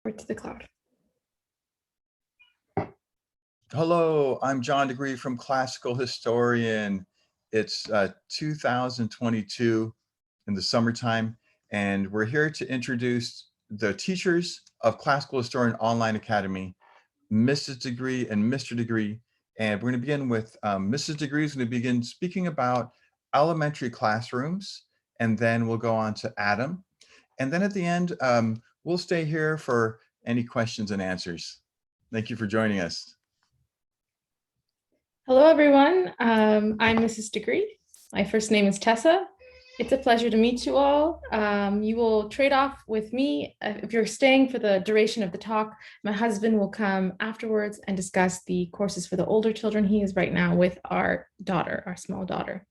Or to the cloud. Hello, I'm John Degree from Classical Historian. It's 2022 in the summertime, and we're here to introduce the teachers of Classical Historian Online Academy, Mrs. Degree and Mr. Degree. And we're going to begin with Mrs. Degree is going to begin speaking about elementary classrooms, and then we'll go on to Adam. And then at the end, we'll stay here for any questions and answers. Thank you for joining us. Hello, everyone. I'm Mrs. Degree. My first name is Tessa. It's a pleasure to meet you all. You will trade off with me. If you're staying for the duration of the talk, my husband will come afterwards and discuss the courses for the older children. He is right now with our daughter, our small daughter.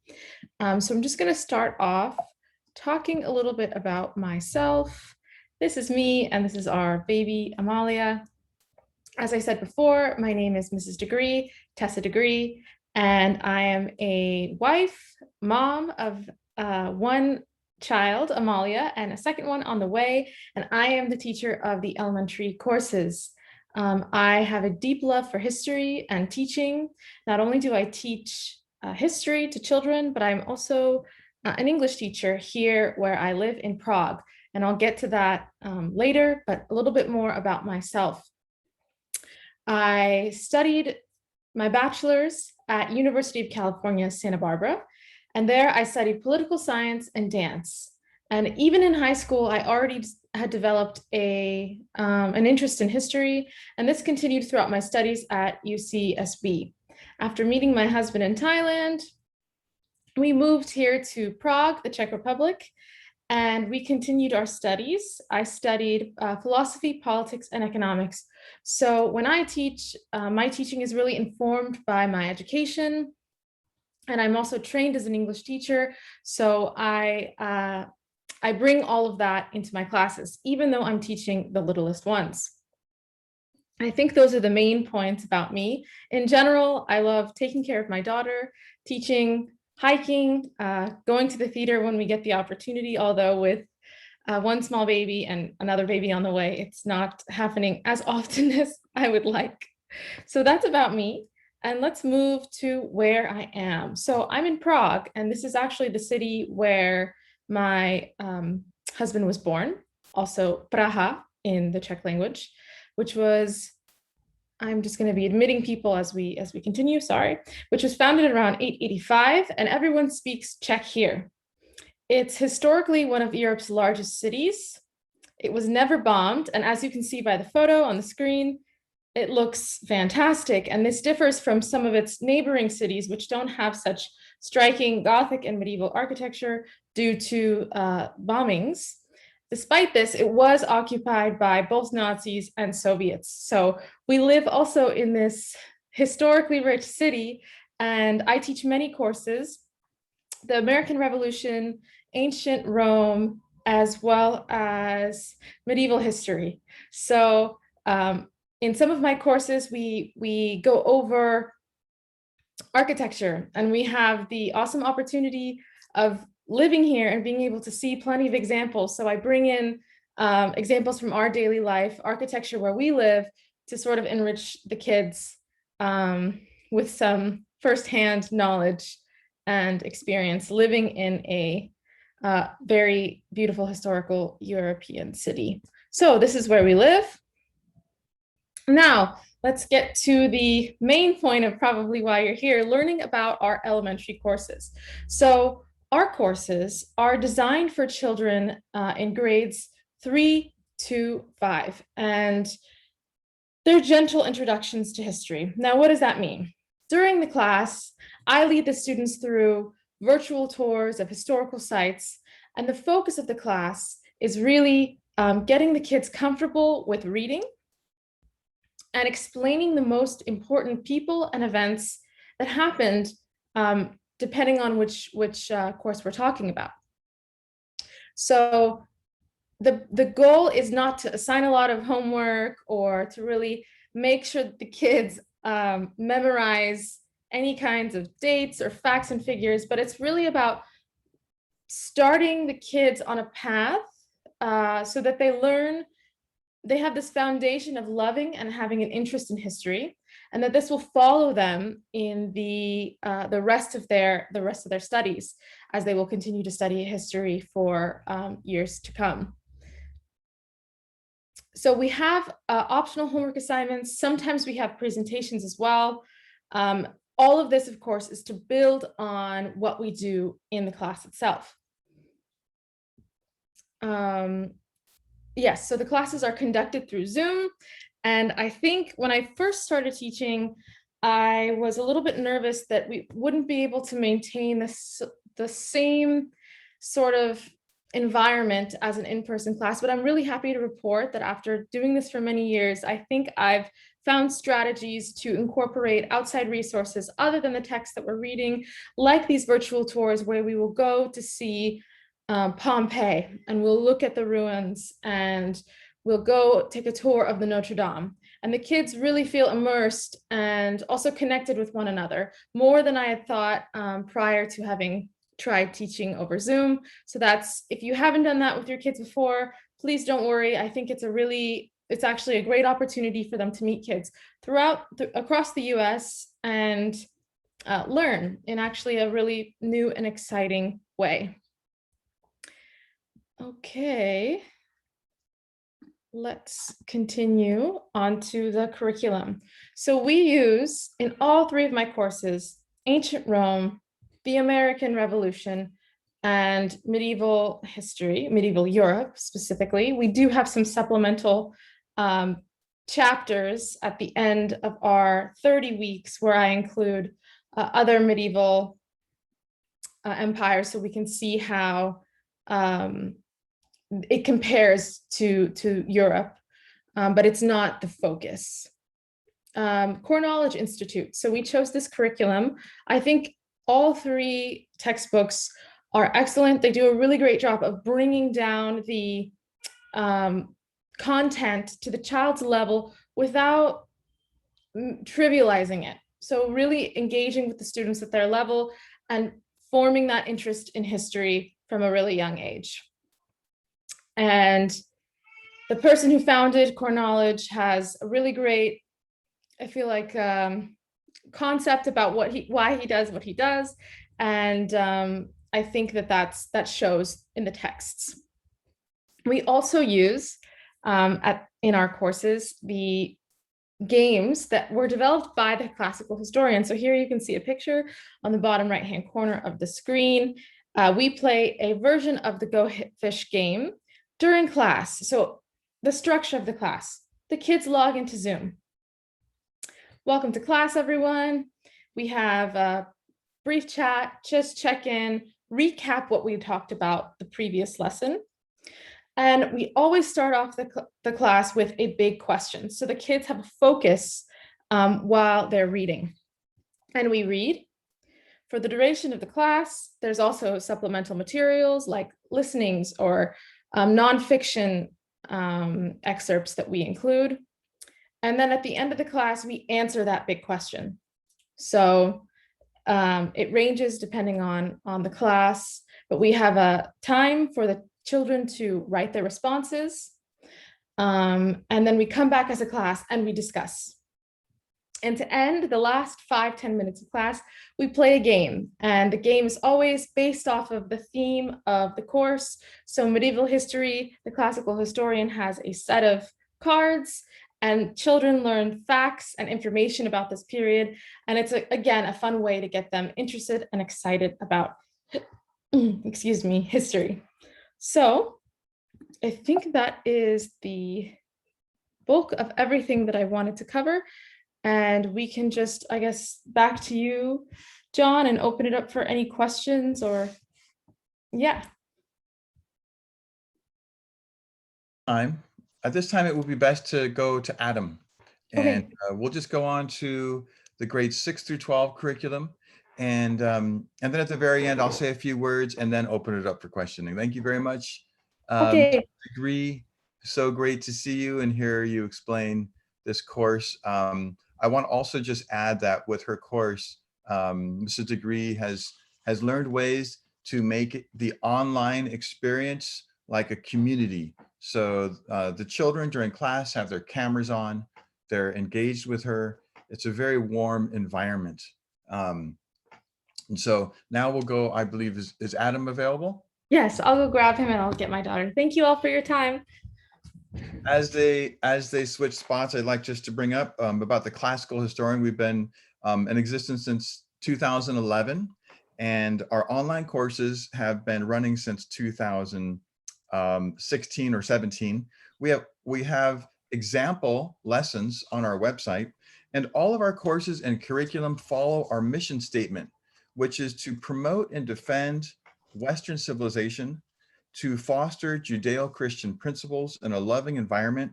So I'm just going to start off talking a little bit about myself. This is me, and this is our baby, Amalia. As I said before, my name is Mrs. Degree, Tessa Degree, and I am a wife, mom of one child, Amalia, and a second one on the way, and I am the teacher of the elementary courses. I have a deep love for history and teaching. Not only do I teach history to children, but I'm also an English teacher here where I live in Prague, and I'll get to that later, but a little bit more about myself. I studied my bachelor's at University of California, Santa Barbara, and there I studied political science and dance. And even in high school, I already had developed an interest in history, and this continued throughout my studies at UCSB. After meeting my husband in Thailand, we moved here to Prague, the Czech Republic, and we continued our studies. I studied philosophy, politics, and economics. So when I teach, my teaching is really informed by my education, and I'm also trained as an English teacher. So I bring all of that into my classes, even though I'm teaching the littlest ones. I think those are the main points about me. In general, I love taking care of my daughter, teaching, hiking, going to the theater when we get the opportunity, although with one small baby and another baby on the way, it's not happening as often as I would like. So that's about me. And let's move to where I am. So I'm in Prague, and this is actually the city where my husband was born, also Praha in the Czech language, which was, I'm just going to be admitting people as we continue, sorry, which was founded around 885, and everyone speaks Czech here. It's historically one of Europe's largest cities. It was never bombed, and as you can see by the photo on the screen, it looks fantastic, and this differs from some of its neighboring cities, which don't have such striking Gothic and medieval architecture due to bombings. Despite this, it was occupied by both Nazis and Soviets. So we live also in this historically rich city, and I teach many courses: the American Revolution, ancient Rome, as well as medieval history. So in some of my courses, we go over architecture, and we have the awesome opportunity of living here and being able to see plenty of examples. So I bring in examples from our daily life, architecture where we live, to sort of enrich the kids with some firsthand knowledge and experience living in a very beautiful historical European city. So this is where we live. Now, let's get to the main point of probably why you're here, learning about our elementary courses. So our courses are designed for children in grades 3 to 5, and they're gentle introductions to history. Now, what does that mean? During the class, I lead the students through virtual tours of historical sites, and the focus of the class is really getting the kids comfortable with reading and explaining the most important people and events that happened depending on which course we're talking about. So the goal is not to assign a lot of homework or to really make sure that the kids memorize any kinds of dates or facts and figures, but it's really about starting the kids on a path so that they learn they have this foundation of loving and having an interest in history, and that this will follow them in the rest of their studies, as they will continue to study history for years to come. So we have optional homework assignments. Sometimes we have presentations as well. All of this, of course, is to build on what we do in the class itself. Yes, so the classes are conducted through Zoom. And I think when I first started teaching, I was a little bit nervous that we wouldn't be able to maintain the same sort of environment as an in-person class, but I'm really happy to report that after doing this for many years, I think I've found strategies to incorporate outside resources other than the text that we're reading, like these virtual tours where we will go to see Pompeii, and we'll look at the ruins, and we'll go take a tour of the Notre Dame. And the kids really feel immersed and also connected with one another, more than I had thought prior to having tried teaching over Zoom. So that's, if you haven't done that with your kids before, please don't worry. I think it's actually a great opportunity for them to meet kids across the US and learn in actually a really new and exciting way. Okay, let's continue on to the curriculum. So we use, in all three of my courses, ancient Rome, the American Revolution, and medieval history, medieval Europe specifically. We do have some supplemental chapters at the end of our 30 weeks where I include other medieval empires, so we can see how it compares to Europe, but it's not the focus. Core Knowledge Institute. So we chose this curriculum. I think all three textbooks are excellent. They do a really great job of bringing down the content to the child's level without trivializing it. So really engaging with the students at their level and forming that interest in history from a really young age. And the person who founded Core Knowledge has a really great, I feel like, concept about why he does what he does. And I think that shows in the texts. We also use in our courses the games that were developed by the classical historian. So here you can see a picture on the bottom right-hand corner of the screen. We play a version of the Go Hit Fish game during class. So the structure of the class, the kids log into Zoom. Welcome to class, everyone. We have a brief chat, just check in, recap what we talked about the previous lesson. And we always start off the class with a big question. So the kids have a focus while they're reading. And we read. For the duration of the class, there's also supplemental materials like listenings or nonfiction excerpts that we include. And then at the end of the class, we answer that big question. So it ranges depending on the class, but we have a time for the children to write their responses. And then we come back as a class and we discuss. And to end the last 5-10 minutes of class, we play a game. And the game is always based off of the theme of the course. So medieval history, the classical historian has a set of cards, and children learn facts and information about this period. And it's, again, a fun way to get them interested and excited about, excuse me, history. So I think that is the bulk of everything that I wanted to cover. And we can just, I guess, back to you, John, and open it up for any questions or, yeah. At this time, it would be best to go to Adam. And okay. We'll just go on to the grades 6 through 12 curriculum. And then at the very end, I'll say a few words and then open it up for questioning. Thank you very much. Okay. Degree, so great to see you and hear you explain this course. I want to also just add that with her course, Mrs. Degree has learned ways to make the online experience like a community So the children during class have their cameras on, they're engaged with her. It's a very warm environment. Um, and so now we'll go, I believe, is Adam available? Yes, I'll go grab him and I'll get my daughter. Thank you all for your time. As they switch spots, I'd like just to bring up about the classical historian. We've been in existence since 2011, and our online courses have been running since 2016 or 17. We have example lessons on our website, and all of our courses and curriculum follow our mission statement, which is to promote and defend Western civilization, to foster Judeo-Christian principles in a loving environment,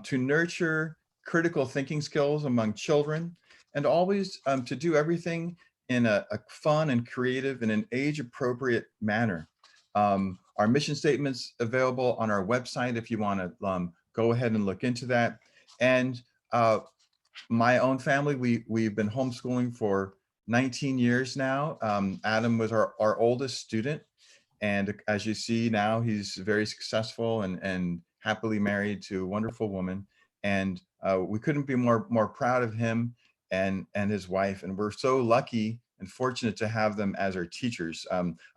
to nurture critical thinking skills among children, and always to do everything in a fun and creative and an age-appropriate manner. Our mission statement's available on our website if you want to go ahead and look into that. And my own family, we've been homeschooling for 19 years now. Adam was our oldest student. And as you see now, he's very successful and happily married to a wonderful woman. And we couldn't be more proud of him and his wife. And we're so lucky and fortunate to have them as our teachers.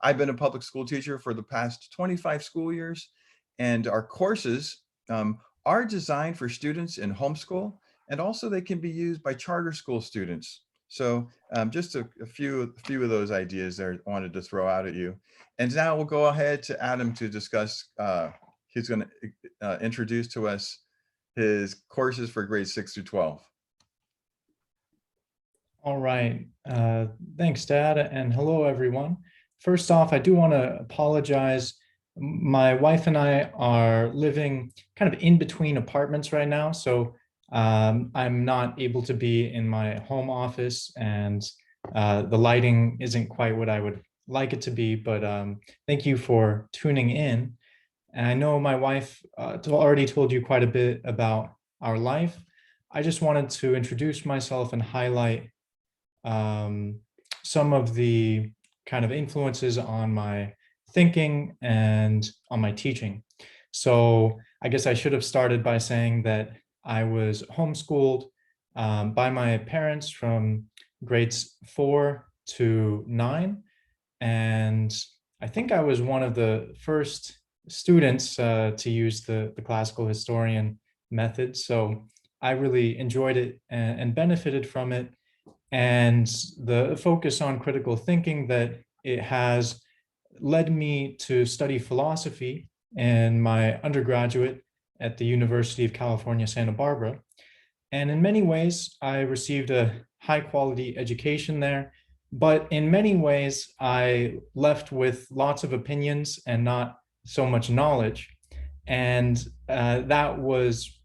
I've been a public school teacher for the past 25 school years, and our courses are designed for students in homeschool, and also they can be used by charter school students. So just a few of those ideas there I wanted to throw out at you. And now we'll go ahead to Adam to discuss, he's going to introduce to us his courses for grades 6 through 12. All right. Thanks, Dad. And hello, everyone. First off, I do want to apologize. My wife and I are living kind of in between apartments right now. So I'm not able to be in my home office, and the lighting isn't quite what I would like it to be, but thank you for tuning in. And I know my wife already told you quite a bit about our life. I just wanted to introduce myself and highlight some of the kind of influences on my thinking and on my teaching. So I guess I should have started by saying that I was homeschooled by my parents from grades 4 to 9. And I think I was one of the first students to use the classical historian method. So I really enjoyed it and benefited from it. And the focus on critical thinking that it has led me to study philosophy in my undergraduate at the University of California, Santa Barbara. And in many ways, I received a high quality education there. But in many ways, I left with lots of opinions and not so much knowledge. And that was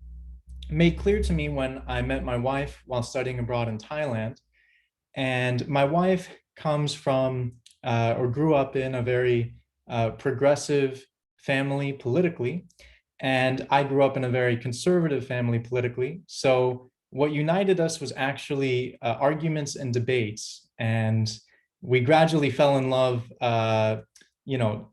made clear to me when I met my wife while studying abroad in Thailand. And my wife comes from or grew up in a very progressive family politically. And I grew up in a very conservative family politically. So what united us was actually arguments and debates. And we gradually fell in love,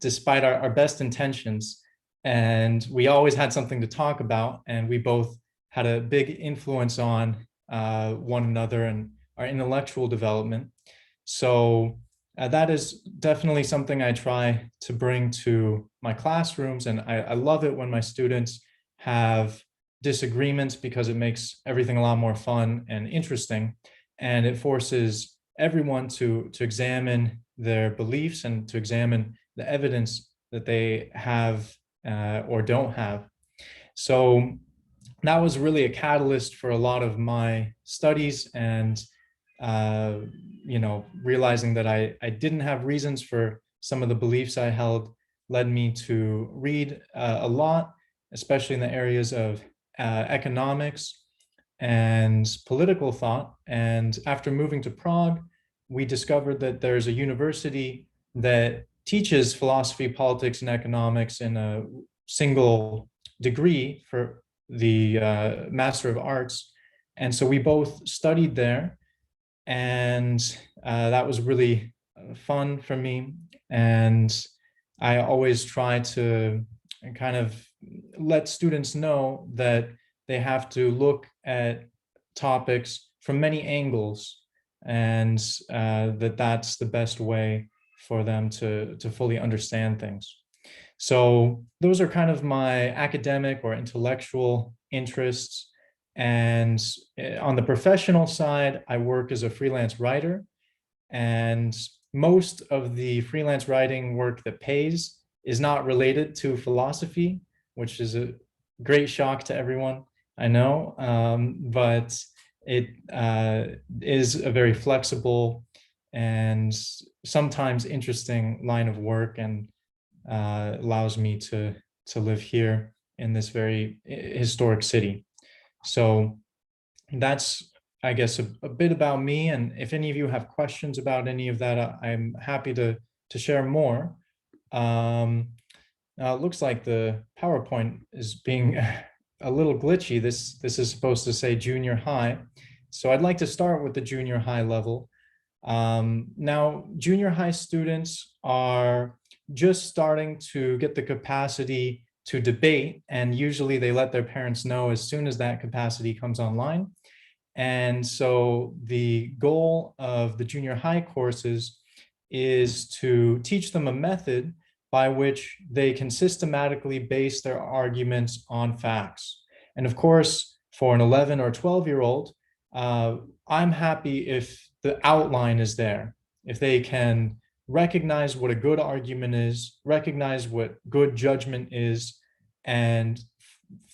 despite our best intentions. And we always had something to talk about. And we both had a big influence on one another and our intellectual development. So that is definitely something I try to bring to my classrooms. And I love it when my students have disagreements, because it makes everything a lot more fun and interesting. And it forces everyone to examine their beliefs and to examine the evidence that they have or don't have. So that was really a catalyst for a lot of my studies, and realizing that I didn't have reasons for some of the beliefs I held led me to read a lot, especially in the areas of economics and political thought. And after moving to Prague, we discovered that there's a university that teaches philosophy, politics, and economics in a single degree for the Master of Arts. And so we both studied there. And that was really fun for me. And I always try to kind of let students know that they have to look at topics from many angles, and that's the best way for them to fully understand things. So those are kind of my academic or intellectual interests. And on the professional side, I work as a freelance writer, and most of the freelance writing work that pays is not related to philosophy, which is a great shock to everyone, I know, but it is a very flexible and sometimes interesting line of work, and allows me to live here in this very historic city. So that's, I guess, a bit about me. And if any of you have questions about any of that, I'm happy to share more. Now it looks like the PowerPoint is being a little glitchy. This is supposed to say junior high. So I'd like to start with the junior high level. Now, junior high students are just starting to get the capacity to debate, and usually they let their parents know as soon as that capacity comes online. And so the goal of the junior high courses is to teach them a method by which they can systematically base their arguments on facts. And of course, for an 11 or 12-year-old, I'm happy if the outline is there, if they can recognize what a good argument is, recognize what good judgment is, and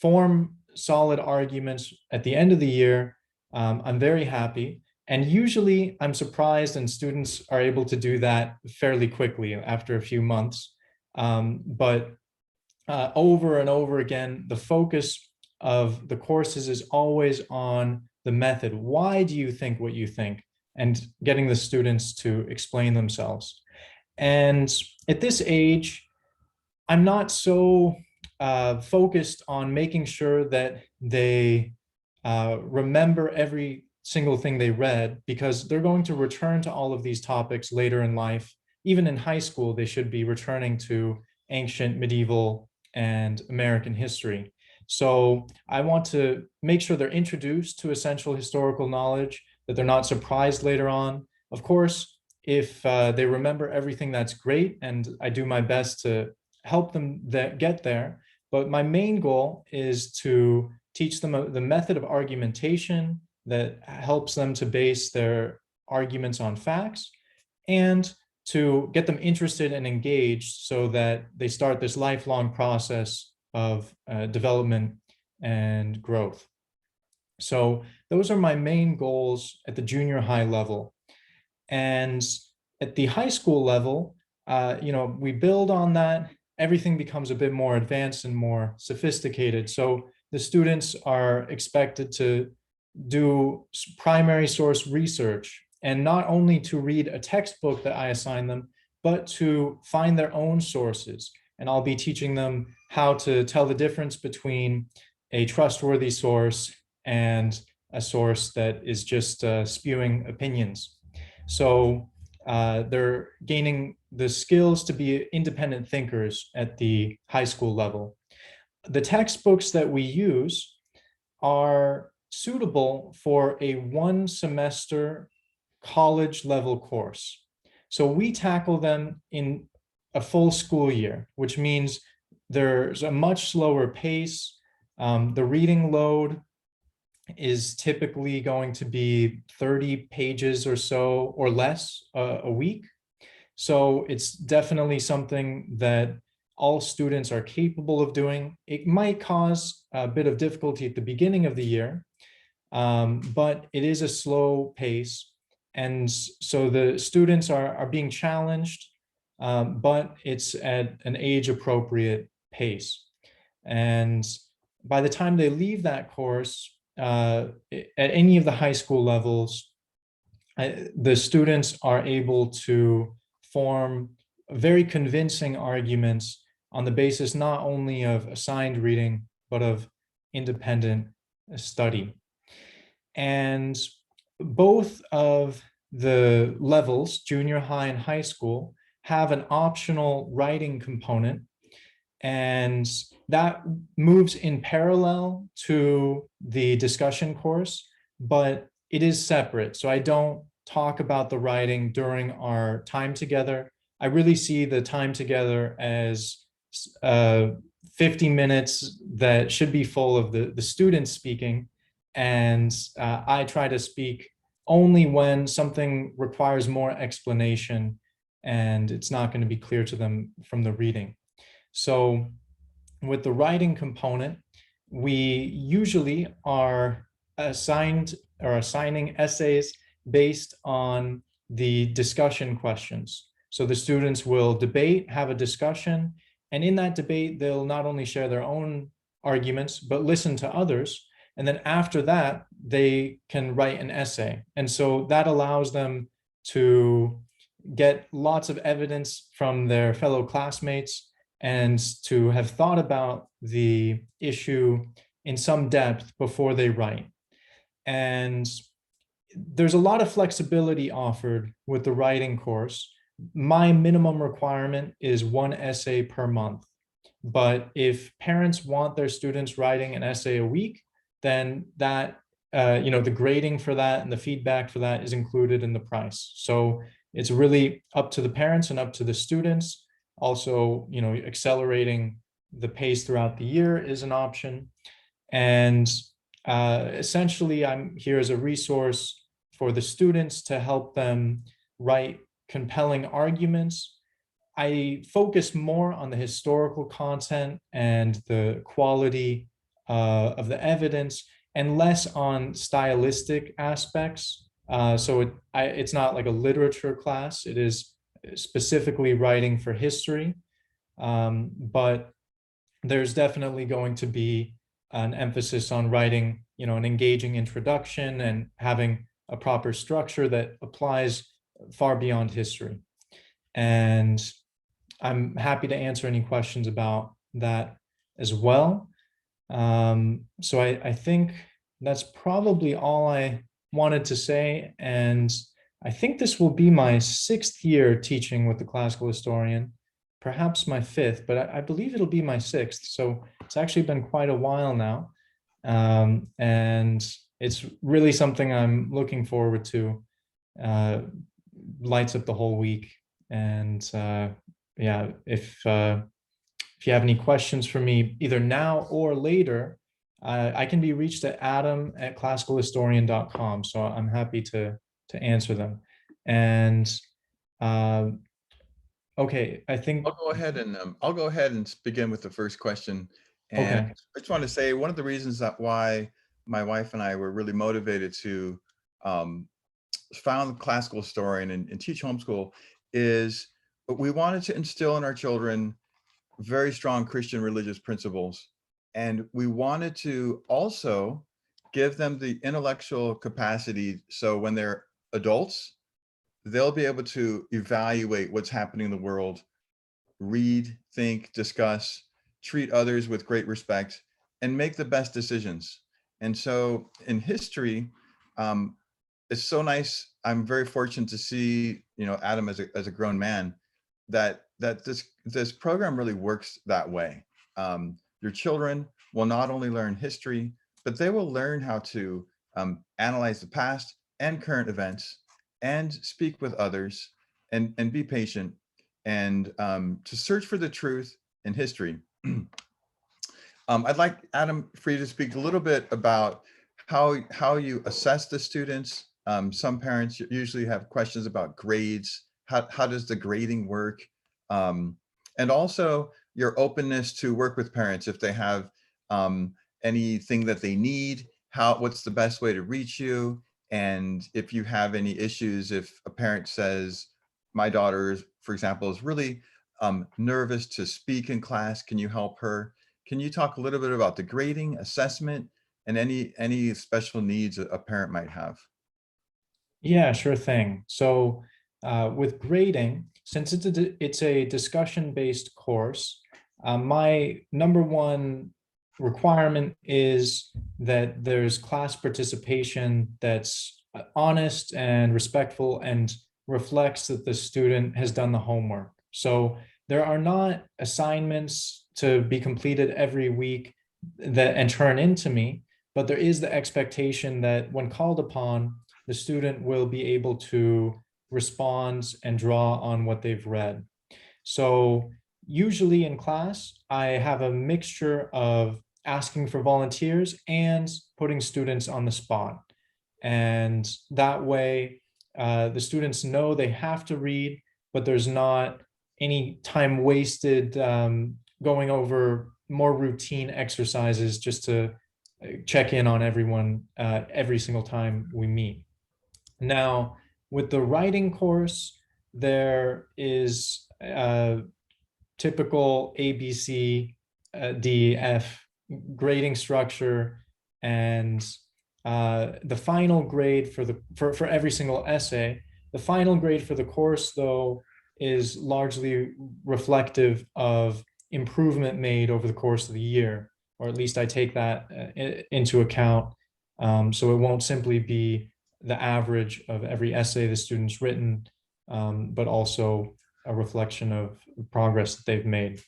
form solid arguments at the end of the year. I'm very happy. And usually I'm surprised, and students are able to do that fairly quickly after a few months. But over and over again, the focus of the courses is always on the method. Why do you think what you think? And getting the students to explain themselves. And at this age, I'm not so focused on making sure that they remember every single thing they read, because they're going to return to all of these topics later in life. Even in high school, they should be returning to ancient, medieval, and American history. So I want to make sure they're introduced to essential historical knowledge, that they're not surprised later on. Of course, if they remember everything, that's great, and I do my best to help them get there. But my main goal is to teach them the method of argumentation that helps them to base their arguments on facts, and to get them interested and engaged so that they start this lifelong process of development and growth. So those are my main goals at the junior high level. And at the high school level, we build on that. Everything becomes a bit more advanced and more sophisticated. So the students are expected to do primary source research, and not only to read a textbook that I assign them, but to find their own sources. And I'll be teaching them how to tell the difference between a trustworthy source and a source that is just spewing opinions. So they're gaining the skills to be independent thinkers at the high school level. The textbooks that we use are suitable for a 1-semester college level course. So we tackle them in a full school year, which means there's a much slower pace. The reading load is typically going to be 30 pages or so or less a week. So it's definitely something that all students are capable of doing. It might cause a bit of difficulty at the beginning of the year, but it is a slow pace. And so the students are being challenged, but it's at an age-appropriate pace. And by the time they leave that course, at any of the high school levels, the students are able to form very convincing arguments on the basis not only of assigned reading, but of independent study. And both of the levels, junior high and high school, have an optional writing component. And that moves in parallel to the discussion course, but it is separate. So I don't talk about the writing during our time together. I really see the time together as 50 minutes that should be full of the students speaking. And I try to speak only when something requires more explanation and it's not going to be clear to them from the reading. So with the writing component, we usually are assigned or assigning essays based on the discussion questions. So the students will debate, have a discussion, and in that debate, they'll not only share their own arguments, but listen to others. And then after that, they can write an essay. And so that allows them to get lots of evidence from their fellow classmates and to have thought about the issue in some depth before they write. And there's a lot of flexibility offered with the writing course. My minimum requirement is one essay per month. But if parents want their students writing an essay a week, then that, the grading for that and the feedback for that is included in the price. So it's really up to the parents and up to the students. Also, accelerating the pace throughout the year is an option. And essentially, I'm here as a resource for the students to help them write compelling arguments. I focus more on the historical content and the quality of the evidence and less on stylistic aspects. So it's not like a literature class. It is specifically writing for history. But there's definitely going to be an emphasis on writing, an engaging introduction and having a proper structure that applies far beyond history. And I'm happy to answer any questions about that as well. So I think that's probably all I wanted to say. And I think this will be my 6th year teaching with the classical historian, perhaps my 5th, but I believe it'll be my 6th. So it's actually been quite a while now. And it's really something I'm looking forward to. Lights up the whole week. And yeah, if you have any questions for me, either now or later, I can be reached at adam@classicalhistorian.com. So I'm happy to answer them. And okay, I think I'll go ahead and begin with the first question. And okay. I just want to say one of the reasons that why my wife and I were really motivated to found classical historian and teach homeschool is we wanted to instill in our children very strong Christian religious principles. And we wanted to also give them the intellectual capacity so when they're adults, they'll be able to evaluate what's happening in the world, read, think, discuss, treat others with great respect, and make the best decisions. And so in history, it's so nice. I'm very fortunate to see, Adam as a grown man, that this program really works that way. Your children will not only learn history, but they will learn how to analyze the past and current events and speak with others and be patient and to search for the truth in history. I'd like Adam for you to speak a little bit about how you assess the students. Some parents usually have questions about grades. How does the grading work? And also your openness to work with parents if they have anything that they need, what's the best way to reach you? And if you have any issues, if a parent says, my daughter, for example, is really nervous to speak in class, can you help her? Can you talk a little bit about the grading, assessment, and any special needs a parent might have? Yeah, sure thing. So with grading, since it's a discussion-based course, my number one requirement is that there's class participation that's honest and respectful and reflects that the student has done the homework. So there are not assignments to be completed every week and turn into me, but there is the expectation that when called upon, the student will be able to respond and draw on what they've read. So usually in class, I have a mixture of asking for volunteers and putting students on the spot. And that way, the students know they have to read, but there's not any time wasted going over more routine exercises just to check in on everyone every single time we meet. Now, with the writing course, there is typical A, B, C, D, F grading structure, and the final grade for every single essay. The final grade for the course, though, is largely reflective of improvement made over the course of the year, or at least I take that into account. So it won't simply be the average of every essay the student's written, but also a reflection of progress that they've made.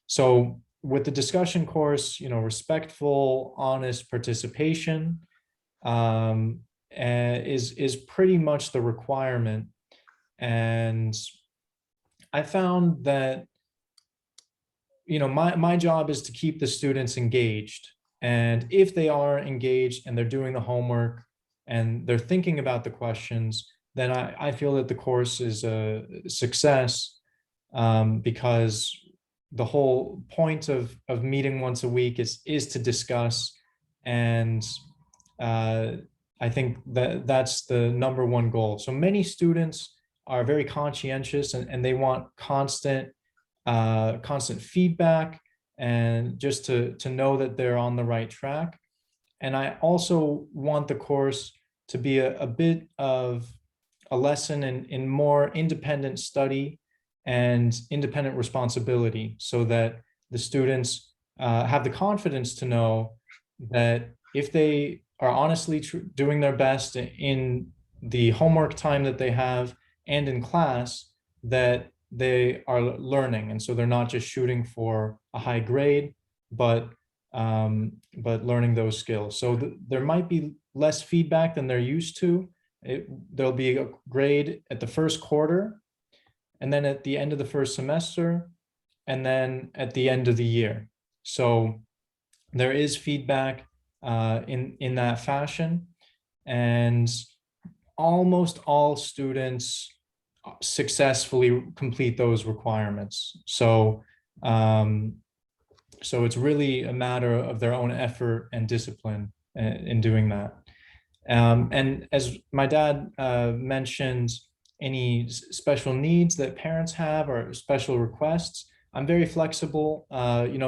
So with the discussion course, respectful, honest participation is pretty much the requirement. And I found that, my job is to keep the students engaged. And if they are engaged and they're doing the homework and they're thinking about the questions, then I feel that the course is a success, because the whole point of meeting once a week is to discuss. And I think that that's the number one goal. So many students are very conscientious, and they want constant feedback, and just to know that they're on the right track. And I also want the course to be a bit of a lesson in more independent study and independent responsibility, so that the students have the confidence to know that if they are honestly doing their best in the homework time that they have and in class, that they are learning. And so they're not just shooting for a high grade, but learning those skills. So there might be less feedback than they're used to. There'll be a grade at the first quarter, and then at the end of the first semester, and then at the end of the year. So there is feedback in that fashion, and almost all students successfully complete those requirements. So so it's really a matter of their own effort and discipline in doing that. And as my dad mentioned, any special needs that parents have or special requests, I'm very flexible.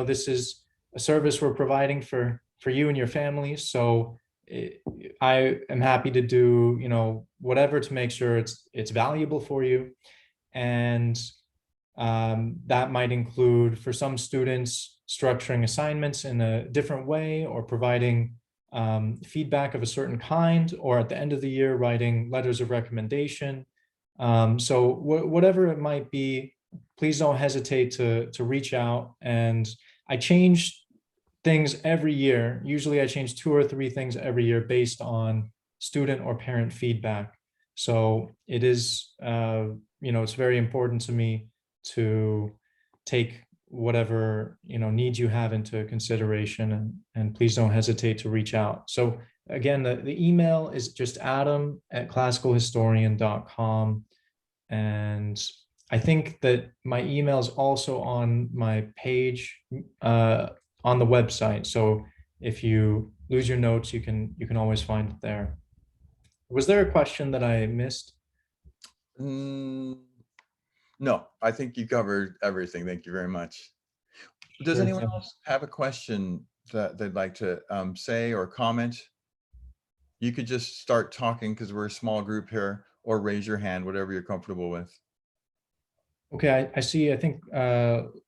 This is a service we're providing for you and your family. So I am happy to do, whatever to make sure it's valuable for you. And that might include, for some students, structuring assignments in a different way, or providing feedback of a certain kind, or at the end of the year, writing letters of recommendation. So whatever it might be, please don't hesitate to reach out. And I change things every year. Usually I change 2 or 3 things every year based on student or parent feedback. So it is, it's very important to me to take whatever, needs you have into consideration, and please don't hesitate to reach out. So again, the email is just adam@classicalhistorian.com. And I think that my email is also on my page on the website. So if you lose your notes, you can always find it there. Was there a question that I missed? No, I think you covered everything. Thank you very much. Does Sure anyone thing. else have a question that they'd like to say or comment? You could just start talking because we're a small group here, or raise your hand, whatever you're comfortable with. Okay, I see. I think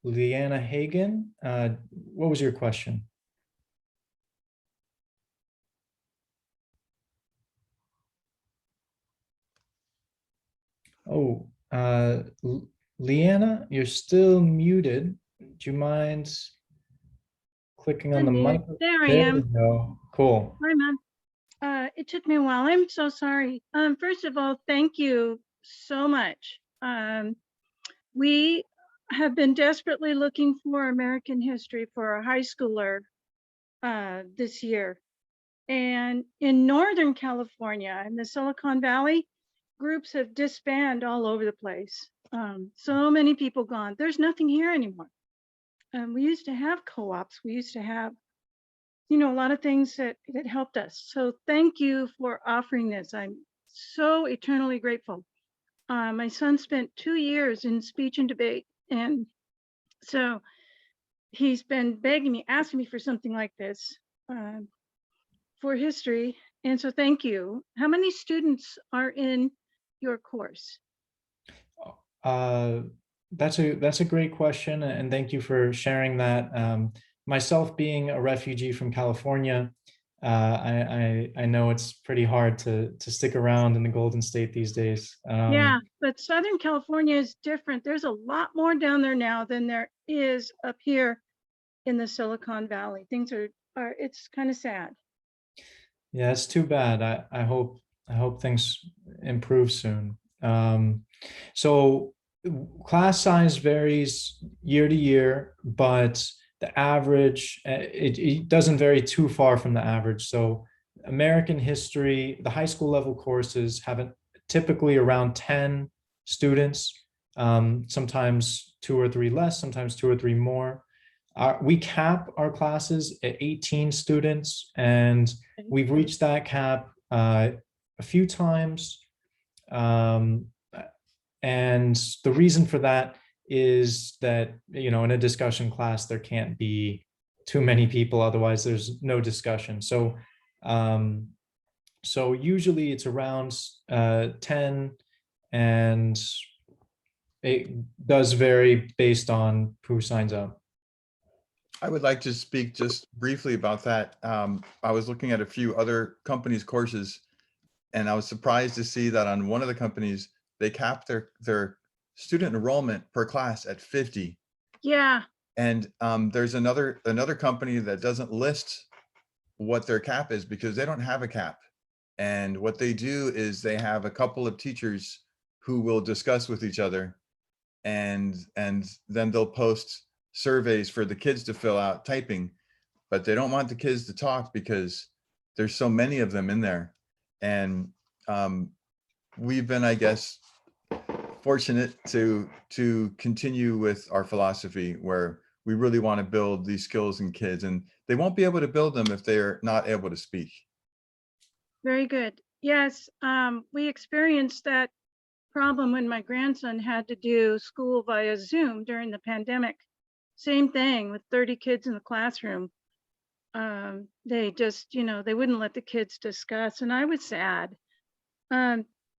Leanna Hagen. What was your question? Oh, Leanna, you're still muted. you mind clicking on I'm the here. mic? There I There we am. go. Cool. Hi, Mom. It took me a while. I'm so sorry. First of all, thank you so much. We have been desperately looking for American history for a high schooler this year. And in Northern California, in the Silicon Valley, groups have disbanded all over the place. So many people gone. There's nothing here anymore. We used to have co-ops. We used to have, you know, a lot of things that helped us. So thank you for offering this. I'm so eternally grateful. My son spent 2 years in speech and debate. And so he's been begging me, asking me for something like this for history. And so thank you. How many students are in your course? That's a great question, and thank you for sharing that. Myself being a refugee from California, I know it's pretty hard to stick around in the Golden State these days. Yeah, but Southern California is different. There's a lot more down there now than there is up here in the Silicon Valley. Things are it's kind of sad. Yeah, it's too bad. I hope things improve soon. So class size varies year to year, but the average, it doesn't vary too far from the average. So American history, the high school level courses have typically around 10 students, sometimes 2 or 3 less, sometimes 2 or 3 more. We cap our classes at 18 students, and we've reached that cap a few times. And the reason for that is that, you know, in a discussion class, there can't be too many people, otherwise there's no discussion. So, so usually it's around 10, and it does vary based on who signs up. I would like to speak just briefly about that. I was looking at a few other companies' courses, and I was surprised to see that on one of the companies, they capped their student enrollment per class at 50. Yeah. And there's another company that doesn't list what their cap is because they don't have a cap. And what they do is they have a couple of teachers who will discuss with each other, and then they'll post surveys for the kids to fill out typing, but they don't want the kids to talk because there's so many of them in there. And we've been, I guess, fortunate to continue with our philosophy where we really want to build these skills in kids, and they won't be able to build them if they're not able to speak. Very good. Yes, we experienced that problem when my grandson had to do school via Zoom during the pandemic. Same thing with 30 kids in the classroom. They just, you know, they wouldn't let the kids discuss, and I was sad.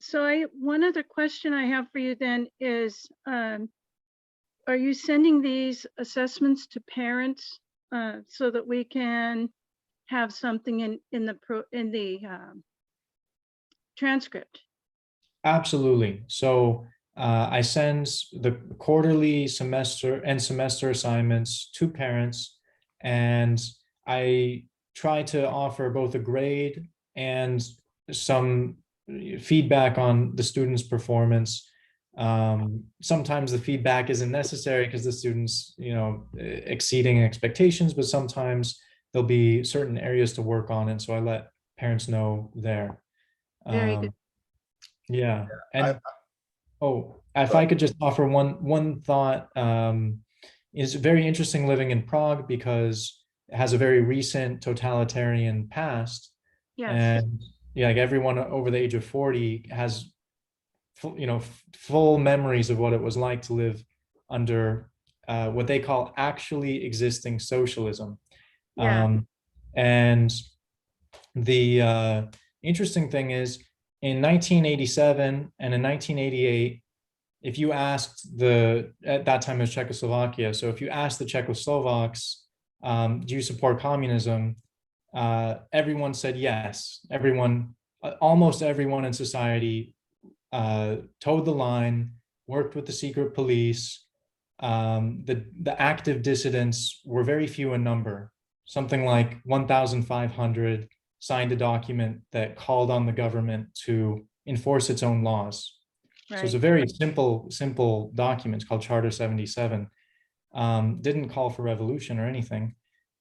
So one other question I have for you then is, are you sending these assessments to parents so that we can have something in the transcript? Absolutely. So I send the quarterly semester assignments to parents, and I try to offer both a grade and some feedback on the student's performance. Sometimes the feedback isn't necessary because the students, you know, exceeding expectations, but sometimes there'll be certain areas to work on, and so I let parents know there. Very good. Yeah, and if I could just offer one thought, it's very interesting living in Prague because it has a very recent totalitarian past. Yes. And yeah, like everyone over the age of 40 has full memories of what it was like to live under what they call actually existing socialism. Yeah. And the interesting thing is, in 1987 and in 1988, if you asked at that time it was Czechoslovakia, so if you asked the Czechoslovaks, do you support communism? Everyone said yes. Almost everyone in society towed the line, worked with the secret police, the active dissidents were very few in number. Something like 1,500 signed a document that called on the government to enforce its own laws. So it's a very simple document. It's called Charter 77. Didn't call for revolution or anything.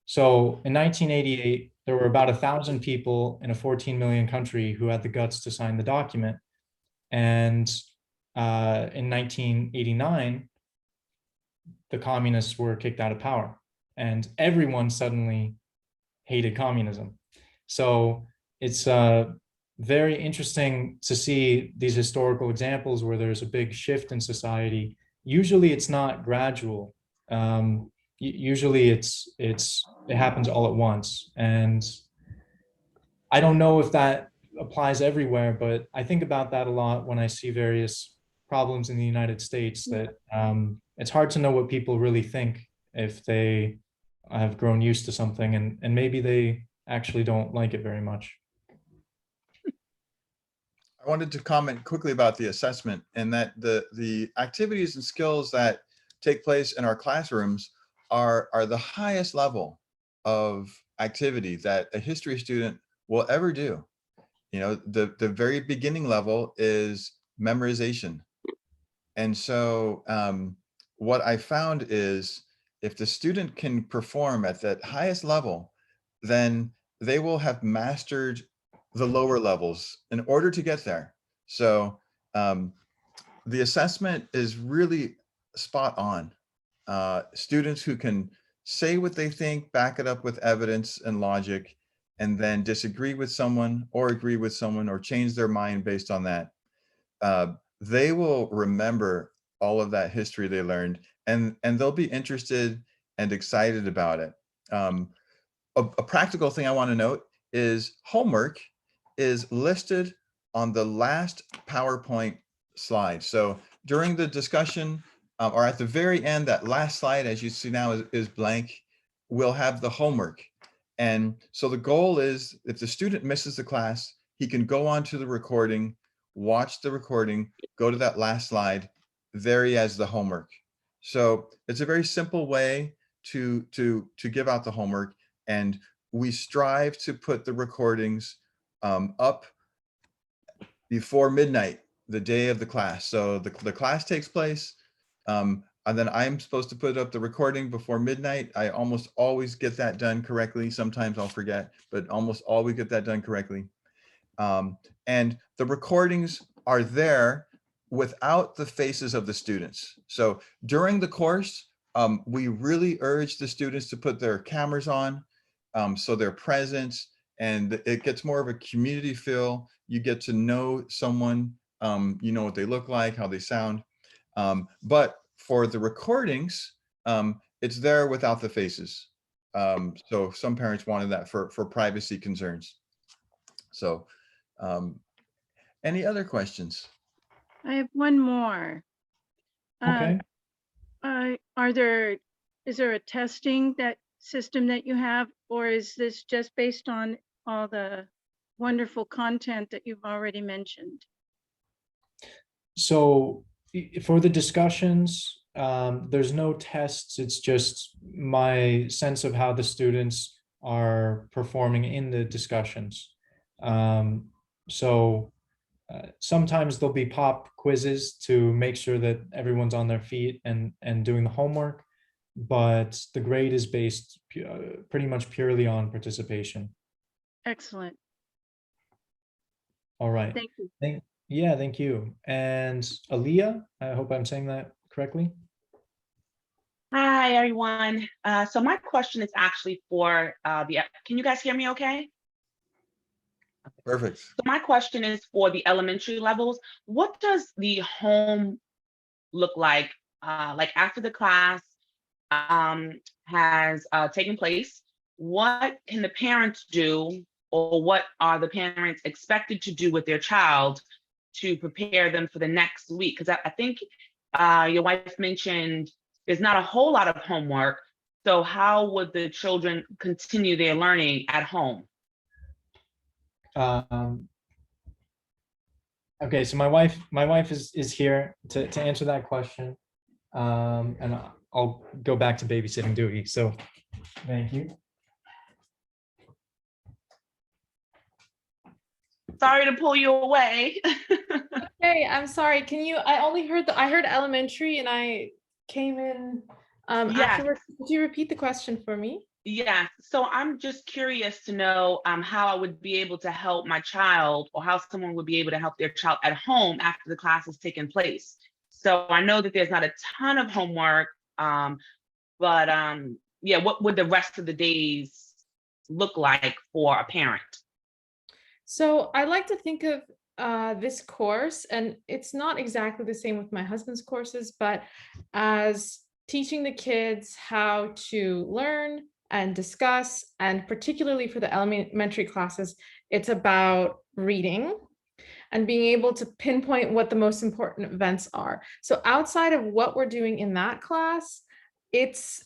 So in 1988, there were about 1,000 people in a 14 million country who had the guts to sign the document. And in 1989, the communists were kicked out of power, and everyone suddenly hated communism. So it's very interesting to see these historical examples where there's a big shift in society. Usually it's not gradual. Usually it happens all at once. And I don't know if that applies everywhere, but I think about that a lot when I see various problems in the United States, that it's hard to know what people really think if they have grown used to something, and maybe they actually don't like it very much. I wanted to comment quickly about the assessment, and that the activities and skills that take place in our classrooms are the highest level of activity that a history student will ever do. You know, the very beginning level is memorization. And so what I found is, if the student can perform at that highest level, then they will have mastered the lower levels in order to get there. So the assessment is really spot on. Students who can say what they think, back it up with evidence and logic, and then disagree with someone or agree with someone or change their mind based on that, they will remember all of that history they learned, and they'll be interested and excited about it. A practical thing I want to note is homework is listed on the last PowerPoint slide. So during the discussion, or at the very end, that last slide, as you see now, is blank. We'll have the homework. And so the goal is, if the student misses the class, he can go on to the recording, watch the recording, go to that last slide. There he has the homework. So it's a very simple way to give out the homework, and we strive to put the recordings up before midnight, the day of the class. So the class takes place, and then I'm supposed to put up the recording before midnight. I almost always get that done correctly. Sometimes I'll forget, but almost always get that done correctly. And the recordings are there without the faces of the students. So during the course, we really urge the students to put their cameras on, so they're present, and it gets more of a community feel. You get to know someone, you know what they look like, how they sound. But for the recordings, it's there without the faces. So some parents wanted that for privacy concerns. So any other questions? I have one more. Okay. Is there a testing system that you have, or is this just based on all the wonderful content that you've already mentioned? So for the discussions, there's no tests. It's just my sense of how the students are performing in the discussions. Sometimes there'll be pop quizzes to make sure that everyone's on their feet and doing the homework, but the grade is based pretty much purely on participation. Excellent. All right. Thank you. Thank you. And Aaliyah, I hope I'm saying that correctly. Hi, everyone. So my question is actually for can you guys hear me okay? Perfect. So my question is for the elementary levels. What does the home look like after the class has taken place? What can the parents do, or what are the parents expected to do with their child to prepare them for the next week? Because I think your wife mentioned there's not a whole lot of homework. So how would the children continue their learning at home? Okay, so my wife is here to answer that question. And I'll go back to babysitting duty. So thank you. Sorry to pull you away. Hey, I'm sorry. I only heard I heard elementary and I came in Yes. afterwards. Could you repeat the question for me? Yeah, so I'm just curious to know how I would be able to help my child, or how someone would be able to help their child at home after the class has taken place. So I know that there's not a ton of homework, but yeah, what would the rest of the days look like for a parent? So I like to think of this course, and it's not exactly the same with my husband's courses, but as teaching the kids how to learn and discuss, and particularly for the elementary classes, it's about reading and being able to pinpoint what the most important events are. So outside of what we're doing in that class,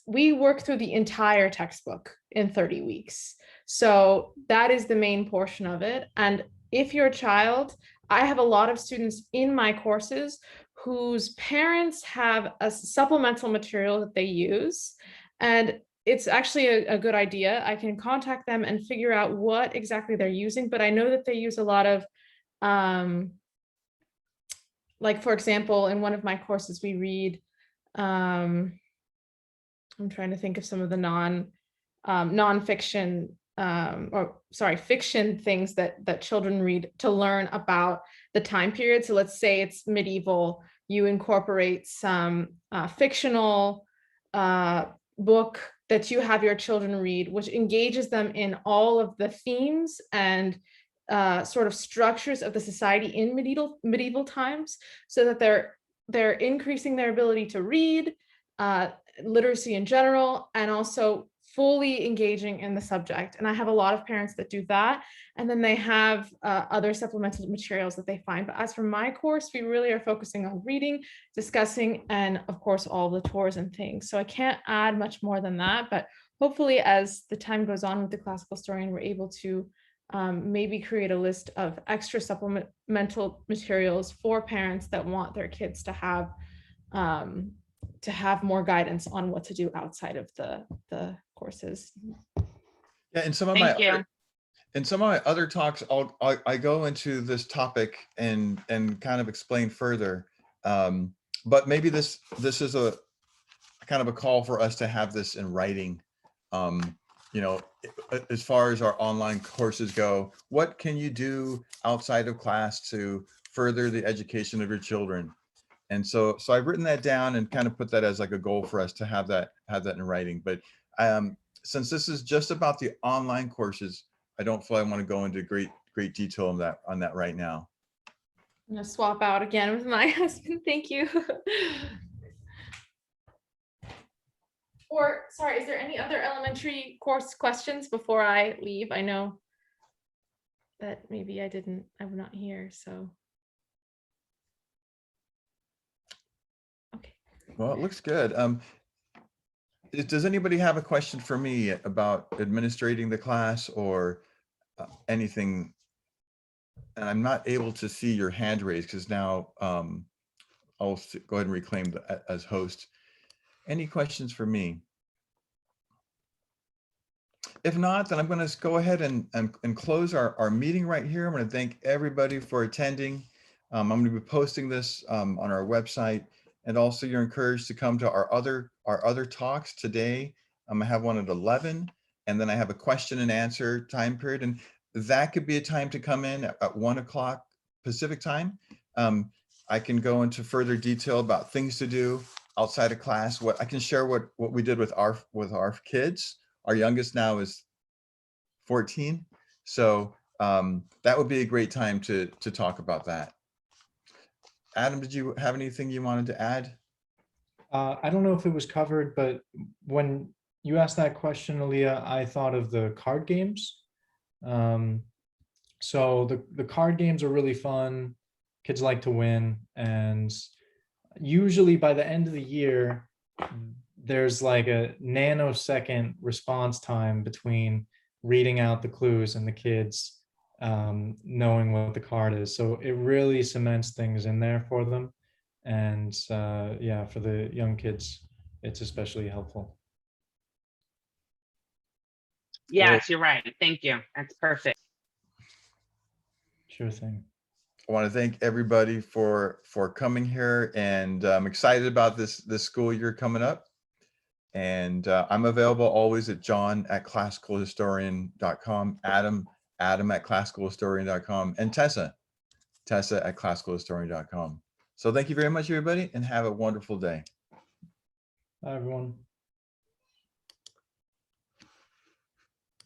we work through the entire textbook in 30 weeks. So that is the main portion of it. And if your child, I have a lot of students in my courses whose parents have a supplemental material that they use. And it's actually a good idea. I can contact them and figure out what exactly they're using, but I know that they use a lot of, like, for example, in one of my courses, we read, I'm trying to think of some of the nonfiction, fiction things that children read to learn about the time period. So let's say it's medieval, you incorporate some fictional book that you have your children read, which engages them in all of the themes and sort of structures of the society in medieval times, so that they're increasing their ability to read, literacy in general, and also fully engaging in the subject. And I have a lot of parents that do that. And then they have other supplemental materials that they find. But as for my course, we really are focusing on reading, discussing, and of course, all the tours and things. So I can't add much more than that, but hopefully as the time goes on with the classical historian, we're able to maybe create a list of extra supplemental materials for parents that want their kids to have more guidance on what to do outside of the courses. Yeah, in some of Thank you. my other talks, I go into this topic and kind of explain further. But maybe this is a kind of a call for us to have this in writing. You know, as far as our online courses go, what can you do outside of class to further the education of your children? And so I've written that down and kind of put that as like a goal for us to have that in writing. But since this is just about the online courses, I don't feel I want to go into great detail on that right now. I'm gonna swap out again with my husband. Thank you. Or, sorry, is there any other elementary course questions before I leave? I know that maybe I'm not here, so. Okay. Well, it looks good. Does anybody have a question for me about administrating the class or anything? And I'm not able to see your hand raised because now I'll go ahead and reclaim as host. Any questions for me? If not, then I'm going to go ahead and close our meeting right here. I'm going to thank everybody for attending. I'm going to be posting this on our website, and also you're encouraged to come to our other talks today. I have one at 11, and then I have a question and answer time period, and that could be a time to come in at 1 o'clock Pacific time. I can go into further detail about things to do outside of class. What I can share what we did with our kids. Our youngest now is 14. So that would be a great time to talk about that. Adam, did you have anything you wanted to add? I don't know if it was covered, but when you asked that question, Aaliyah, I thought of the card games. So the card games are really fun. Kids like to win. And usually by the end of the year, there's like a nanosecond response time between reading out the clues and the kids knowing what the card is. So it really cements things in there for them. And yeah, for the young kids, it's especially helpful. Yes, you're right. Thank you. That's perfect. Sure thing. I want to thank everybody for coming here, and I'm excited about this school year coming up. And I'm available always at john@classicalhistorian.com, Adam at classicalhistorian.com, and Tessa at classicalhistorian.com. So thank you very much, everybody, and have a wonderful day. Bye, everyone.